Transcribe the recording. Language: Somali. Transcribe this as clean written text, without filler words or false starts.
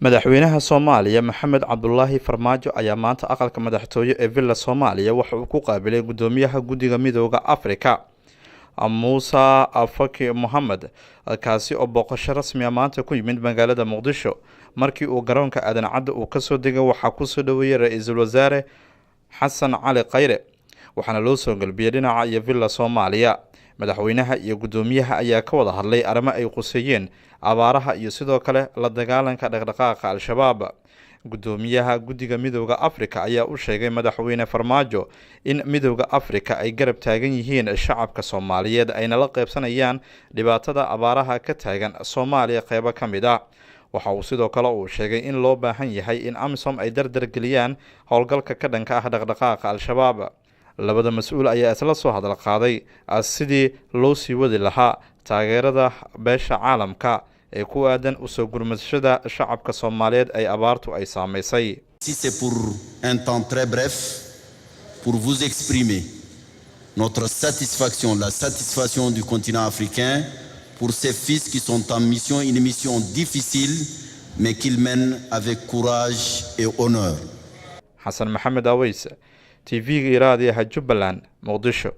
madaxweynaha Soomaaliya Maxamed Cabdullaahi Farmaajo ayaa maanta aqalka madaxtooyo ee Villa Soomaaliya waxa uu ku qaabilay gudoomiyaha guddiga midowga Afrika Musa Faki Mohamed kaasi oo booqasho rasmi ah maanta ku yimid magaalada Muqdisho markii uu garoonka aadan cadda uu ka soo degay waxa ku soo dhaweeyay ra'iisul wasaare Xasan Cali Khayre waxaana loo soo galbiyay dhinaca iyo Villa Soomaaliya madaxweynaha iyo gudoomiyaha ayaa ka wada hadlay arrimo ay quseeyeen abaaraha iyo sidoo kale la dagaalanka dhaqdhaqaaqa al-shabaab gudoomiyaha guddiga midowga Afrika ayaa u sheegay madaxweyne Farmaajo in midowga Afrika ay garab taagan yihiin shacabka Soomaaliyeed ayna la qaybsanayaan dhibaatada abaaraha ka taagan Soomaaliya qaybo ka mid ah waxa uu sidoo kale uu sheegay in loo baahan yahay in AMISOM ay dardar geliyaan howlgalka ka dhanka ah dhaqdhaqaaqa al-shabaab labada mas'uul ayaa isla soo hadal qaaday sidii loo sii wadi lahaa taageerada beesha caalamka ee ku aadan u soo gurmadashada shacabka Soomaaliyeed ay abaartu ay saameysay. Si c'est pour un temps très bref pour vous exprimer notre satisfaction, la satisfaction du continent africain pour ces fils qui sont en mission, une mission difficile mais qu'ils mènent avec courage et honneur. Hassan Mohamed Aweys TV raadiyaha Jubbaland Muqdisho.